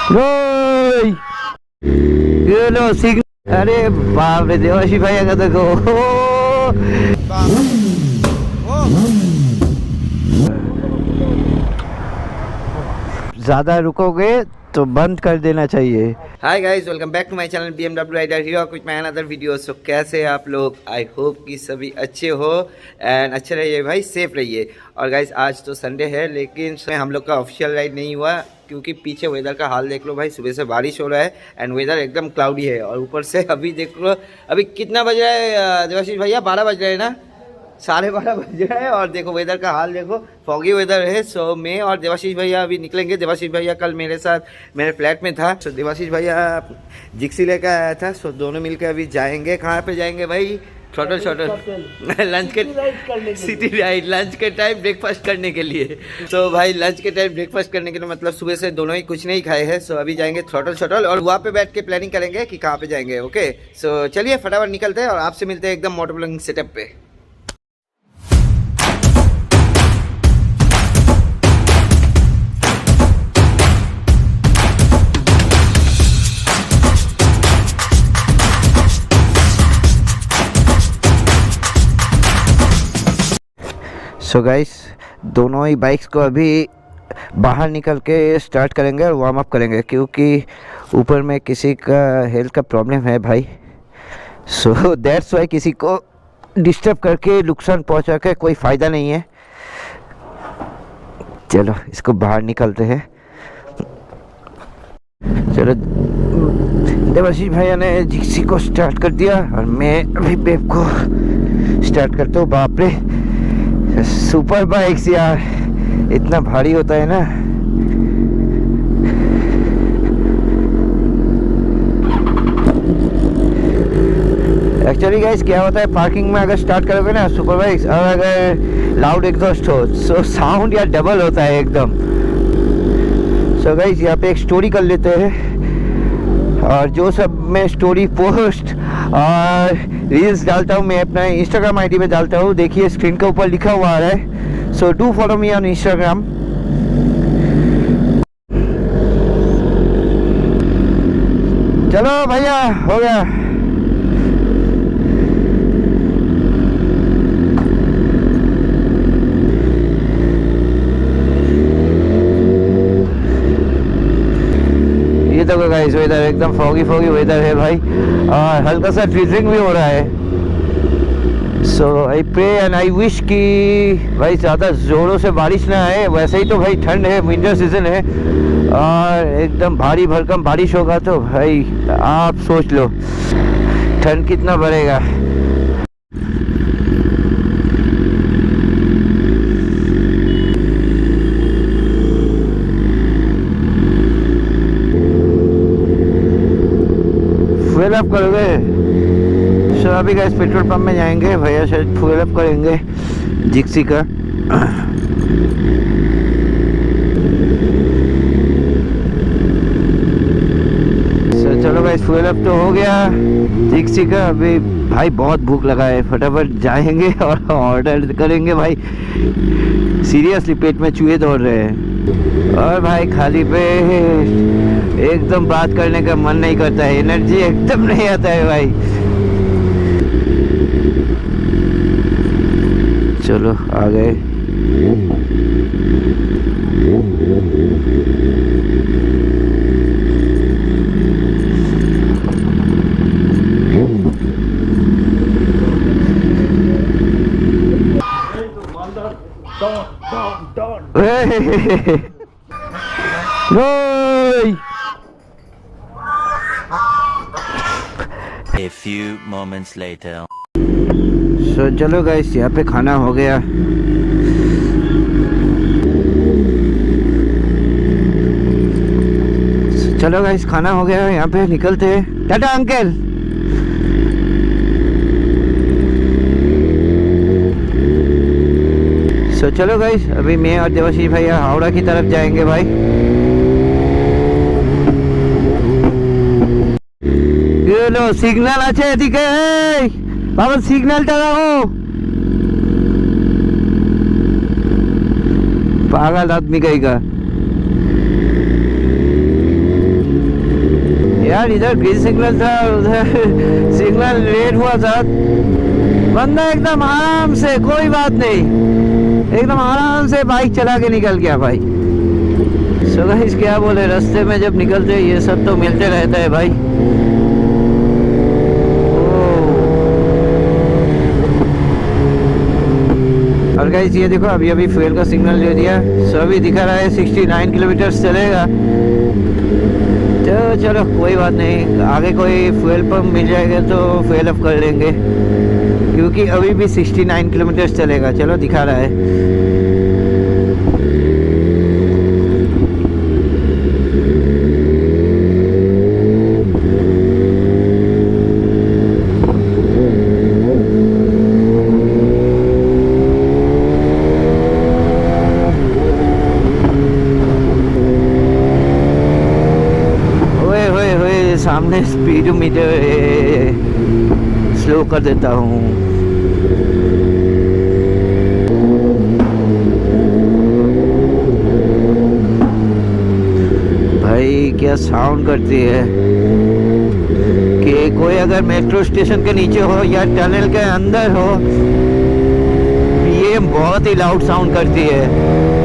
ओय, ये low signal. अरे बाप रे, देवाशी भाई का देखो। ज्यादा रुकोगे तो बंद कर देना चाहिए। Hi guys, welcome back to my channel BMW rider here कुछ मैं अनदर वीडियो। सो कैसे हैं आप लोग? आई होप कि सभी अच्छे हो एंड अच्छे रहिए भाई, सेफ रहिए। और गाइस आज तो संडे है, लेकिन हम लोग का ऑफिशियल राइड नहीं हुआ क्योंकि पीछे वेदर का हाल देख लो भाई। सुबह से बारिश हो रहा है एंड वेदर एकदम क्लाउडी है। और ऊपर से अभी देख लो, अभी कितना बज रहा है देवाशीष भैया? 12 बज रहे हैं ना, 12:30 बज रहा है। और देखो वेदर का हाल देखो, फॉगी वेदर है। सो मैं और देवाशीष भैया अभी निकलेंगे। देवाशीष भैया कल मेरे साथ मेरे फ्लैट में था। सो देवाशीष भैया जिक्सी लेकर आया था। सो दोनों मिलकर अभी जाएंगे। कहाँ पे जाएंगे भाई? छोटे लंच के सिटी राइड, लंच के टाइम ब्रेकफास्ट करने के लिए। तो भाई लंच के टाइम ब्रेकफास्ट करने के लिए मतलब सुबह से दोनों ही कुछ नहीं खाए हैं। सो अभी जाएंगे थ्रोटल और वहाँ पे बैठ के प्लानिंग करेंगे कि कहाँ पे जाएंगे। ओके, सो चलिए फटाफट निकलते हैं और आपसे मिलते हैं एकदम मोटर ब्लॉगिंग सेटअप पे। सो गाइस, दोनों ही बाइक्स को अभी बाहर निकल के स्टार्ट करेंगे और वार्म अप करेंगे क्योंकि ऊपर में किसी का हेल्थ का प्रॉब्लम है भाई। सो दैट्स वाई किसी को डिस्टर्ब करके नुकसान पहुंचा के कोई फ़ायदा नहीं है। चलो इसको बाहर निकलते हैं। चलो, देवाशीष भैया ने जिक्सी को स्टार्ट कर दिया और मैं अभी बेब को स्टार्ट करता हूँ। बाप रे, सुपर बाइक्स यार, इतना भारी होता है ना। एक्चुअली गाइस क्या होता है, पार्किंग में अगर स्टार्ट करोगे ना सुपर बाइक्स और अगर लाउड एग्जॉस्ट हो सो साउंड यार डबल होता है एकदम। सो गाइस यहाँ पे एक स्टोरी कर लेते हैं। और जो सब मैं स्टोरी पोस्ट और रील्स डालता हूँ मैं अपना इंस्टाग्राम आईडी पे डालता हूँ। देखिए स्क्रीन के ऊपर लिखा हुआ आ रहा है। So do follow me on Instagram. चलो भैया, हो गया। ये देखो गाइस, वेदर एकदम फॉगी वेदर है भाई और हल्का सा ड्रिजलिंग भी हो रहा है। So I pray and I wish कि भाई ज़्यादा ज़ोरों से बारिश ना आए। वैसे ही तो भाई ठंड है, विंटर सीजन है और एकदम भारी भरकम बारिश होगा तो भाई आप सोच लो ठंड कितना बढ़ेगा। फ्यूल अप करोगे? सो अभी गाइस पेट्रोल पंप में जाएंगे, भैया शायद फ्यूल अप करेंगे जिक्सी का। सो चलो गाइस, फ्यूल अप तो हो गया जिक्सी का। अभी भाई बहुत भूख लगा है, फटाफट जाएंगे और ऑर्डर करेंगे भाई। सीरियसली पेट में चूहे दौड़ रहे हैं और भाई खाली पे एकदम बात करने का मन नहीं करता है, एनर्जी एकदम नहीं आता है भाई। चलो आ गए। A few moments later. सो चलो गाइस, यहाँ पे खाना हो गया। चलो गाइस, खाना हो गया, यहाँ पे निकलते हैं। टाटा अंकल। सो चलो गाइस, अभी मैं और देवाशीष भैया हावड़ा की तरफ जाएंगे भाई। ये लो सिग्नल আছে এদিকে, বাবা সিগন্যালটা দাও। पागल आदमी कहीं का। यार, इधर ग्रीन सिग्नल था, उधर सिग्नल रेड हुआ था। बंदा एकदम आराम से, कोई बात नहीं, एकदम आराम से बाइक चला के निकल गया भाई। सो गाइस क्या बोले, रास्ते में जब निकलते ये सब तो मिलते रहता है भाई। और गाइस ये देखो, अभी अभी फ्यूल का सिग्नल दे दिया। सो अभी दिखा रहा है 69 किलोमीटर चलेगा। तो चलो कोई बात नहीं, आगे कोई फ्यूल पंप मिल जाएगा तो फ्यूल अप कर लेंगे, क्योंकि अभी भी 69 किलोमीटर चलेगा। चलो दिखा रहा है। सामने स्पीडोमीटर स्लो कर देता हूँ। भाई क्या साउंड करती है कि कोई अगर मेट्रो स्टेशन के नीचे हो या टनल के अंदर हो, ये बहुत ही लाउड साउंड करती है।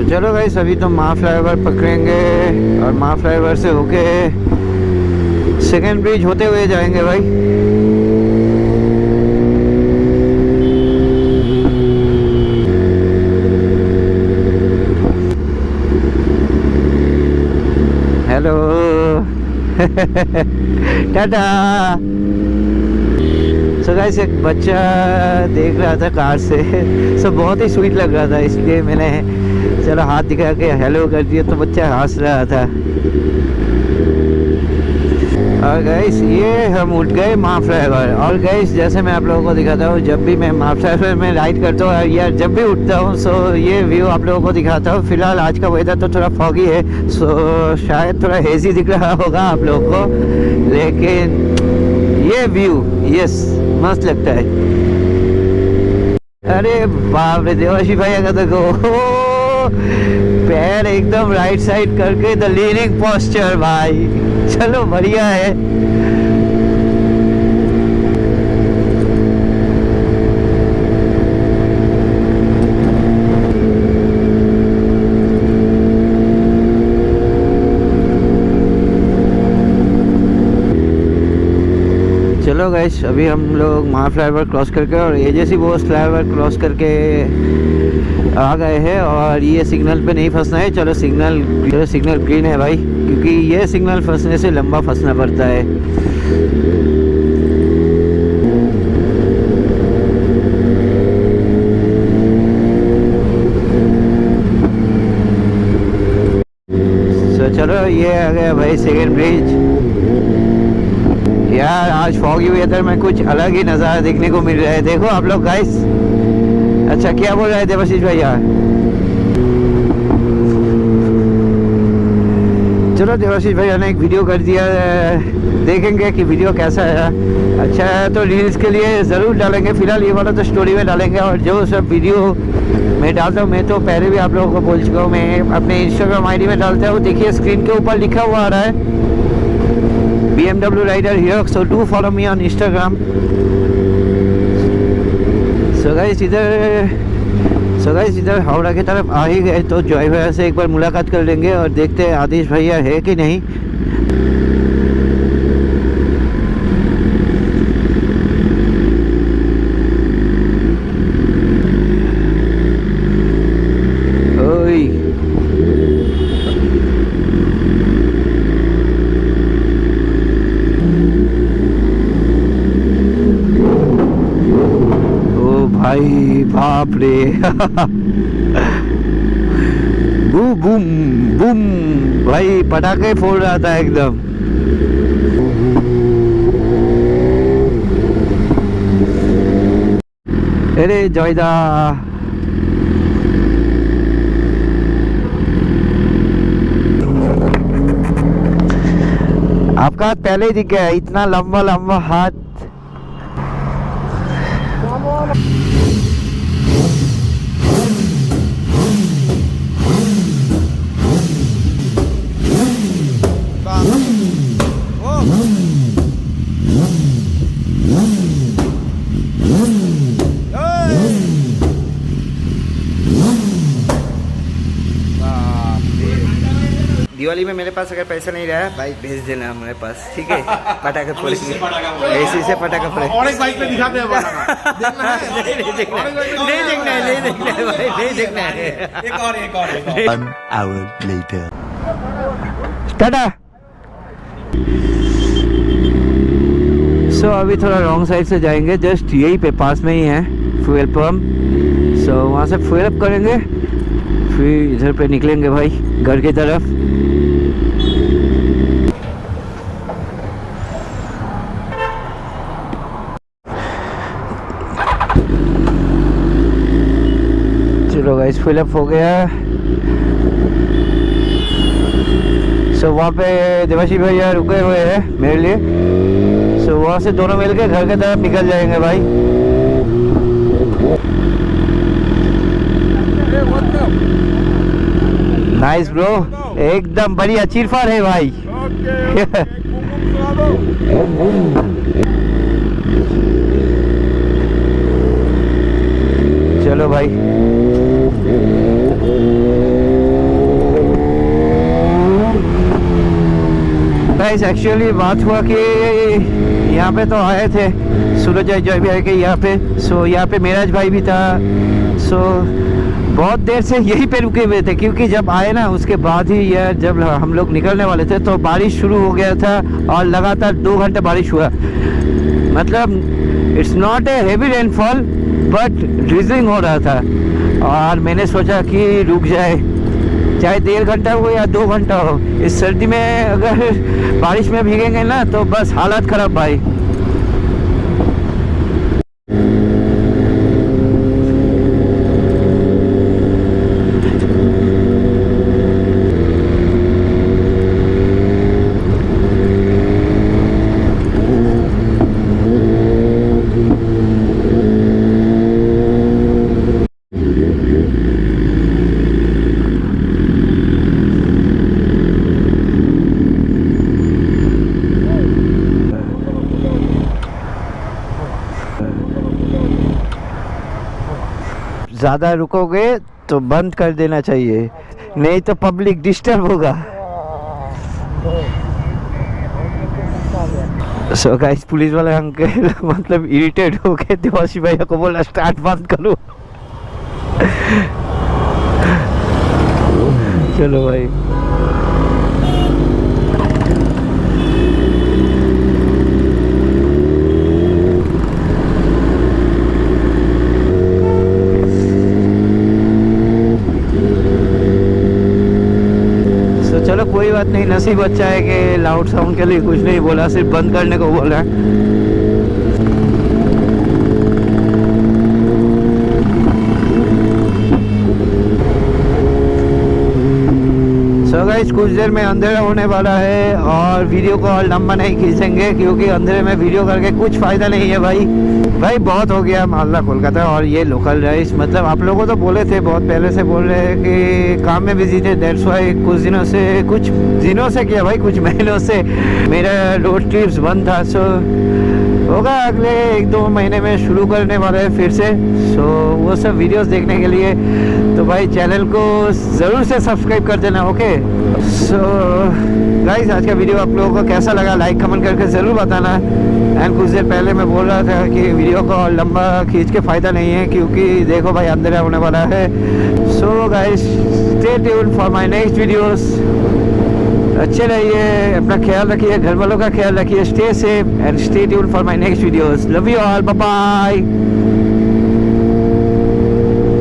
चलो गाइस, अभी तो माँ फ्लाईओवर पकड़ेंगे और माँ फ्लाईओवर से होके सेकेंड ब्रिज होते हुए जाएंगे भाई। हेलो टाटा। सो गाइस एक बच्चा देख रहा था कार से, सब बहुत ही स्वीट लग रहा था, इसलिए मैंने चलो हाथ दिखा के हेलो कर दिया, तो बच्चा हंस रहा था। और गाइस ये हम उठ गए माँ फ्लाईओवर। और गाइस जैसे मैं आप लोगों को दिखाता हूँ, जब भी मैं माँ फ्लाईओवर में राइड करता हूँ या जब भी उठता हूँ, सो ये व्यू आप लोगों को दिखाता हूँ। फिलहाल आज का वेदर तो थोड़ा फॉगी है, सो शायद थोड़ा हेजी दिख रहा होगा आप लोगों को, लेकिन ये व्यू यस मस्त लगता है। अरे बाप रे देवाशी भाई, अगर देखो पैर एकदम राइट साइड करके द लीनिंग पोस्चर भाई, चलो बढ़िया है। चलो गाइस, अभी हम लोग माँ फ्लाईओवर क्रॉस करके और एजेसी बोस फ्लाईओवर क्रॉस करके आ गए हैं। और ये सिग्नल पे नहीं फंसना है। चलो सिग्नल ग्रीन है भाई, क्योंकि ये सिग्नल फंसने से लंबा फंसना पड़ता है। तो चलो ये आ गया भाई सेकेंड ब्रिज। यार आज फॉगी वेदर में कुछ अलग ही नज़ारा देखने को मिल रहा है। देखो आप लोग गाइस। अच्छा क्या बोल रहे थे देवाशीष भैया? चलो देवाशीष भैया ने एक वीडियो कर दिया, देखेंगे कि वीडियो कैसा है। अच्छा है तो रील्स के लिए ज़रूर डालेंगे, फिलहाल ये वाला तो स्टोरी में डालेंगे। और जो सब वीडियो मैं डालता हूँ, मैं तो पहले भी आप लोगों को बोल चुका हूँ, मैं अपने इंस्टाग्राम आईडी में डालता हूँ। देखिए स्क्रीन के ऊपर लिखा हुआ आ रहा है BMW Rider Hero, so do follow me on Instagram. So guys इधर हावड़ा की तरफ आ ही गए, तो जॉय भैया से एक बार मुलाकात कर लेंगे और देखते हैं आदिश भैया है कि नहीं। भाई बाप रे बूम बूम बूम भाई, पटाखे फोड़ रहा था एकदम। अरे जॉयदा आपका हाथ पहले ही दिख गया, इतना लंबा लंबा हाथ। दिवाली में मेरे पास अगर पैसा नहीं रहा भाई भेज देना हमारे पास, ठीक है? पटाखे फोड़ेंगे, ऐसे से पटाखा फोड़ेंगे। और एक बाइक पे दिखाते हैं पटाखा। देखना है? नहीं देखना है, नहीं देखना है, नहीं देखना है भाई, नहीं देखना है। एक और 1 hour later. टाटा। सो अभी थोड़ा रॉन्ग साइड से जाएंगे, जस्ट यहीं पे पास में ही है फ्यूल पंप। सो वहाँ से फ्यूल अप करेंगे, फिर इधर पे निकलेंगे भाई घर की तरफ। चलो गाइस फिल अप हो गया। सो वहाँ पे देवाशी भैया रुके हुए हैं मेरे लिए। सो वहाँ से दोनों मिलके घर की तरफ निकल जाएंगे भाई। नाइस ब्रो, एकदम बढ़िया चिरफार है भाई। चलो भाई। गाइस एक्चुअली बात हुआ कि यहाँ पे तो आए थे सूरज जय भी आए के यहाँ पे। सो यहाँ पे मेराज भाई भी था। सो बहुत देर से यहीं पे रुके हुए थे, क्योंकि जब आए ना उसके बाद ही यार जब हम लोग निकलने वाले थे तो बारिश शुरू हो गया था और लगातार 2 घंटे बारिश हुआ। मतलब it's not a heavy rainfall but drizzling हो रहा था, और मैंने सोचा कि रुक जाए, चाहे 1.5 घंटा हो या 2 घंटा हो। इस सर्दी में अगर बारिश में भीगेंगे ना तो बस हालत खराब भाई। ज़्यादा रुकोगे तो बंद कर देना चाहिए, नहीं तो पब्लिक डिस्टर्ब होगा। सो गाइस पुलिस वाले अंकल मतलब इरिटेट हो गए, देवाशी भैया को बोला स्टार्ट बंद करो। चलो भाई। चलो कोई बात नहीं, नसीब अच्छा है कि लाउड साउंड के लिए कुछ नहीं बोला, सिर्फ बंद करने को बोला। सो गाइस कुछ देर में अंधेरा होने वाला है और वीडियो को और लंबा नहीं खींचेंगे, क्योंकि अंधेरे में वीडियो करके कुछ फ़ायदा नहीं है भाई। बहुत हो गया मालदा कोलकाता और ये लोकल राइस। मतलब आप लोगों तो बोले थे, बहुत पहले से बोल रहे हैं कि काम में बिजी थे, दैट्स वाई कुछ दिनों से किया भाई, कुछ महीनों से मेरा रोड ट्रिप्स बंद था। सो होगा अगले 1-2 महीने में शुरू करने वाले हैं फिर से। सो वो सब वीडियोस देखने के लिए तो भाई चैनल को ज़रूर से सब्सक्राइब कर देना, ओके। सो गाइस आज का वीडियो आप लोगों को कैसा लगा लाइक कमेंट करके ज़रूर बताना। एंड कुछ देर पहले मैं बोल रहा था कि वीडियो को और लंबा खींच के फ़ायदा नहीं है, क्योंकि देखो भाई अंधेरा होने वाला है। So guys stay tuned for my next videos. अच्छे रहिए, अपना ख्याल रखिए, घर वालों का ख्याल रखिए, stay safe and stay tuned for my next videos. Love you all, bye bye.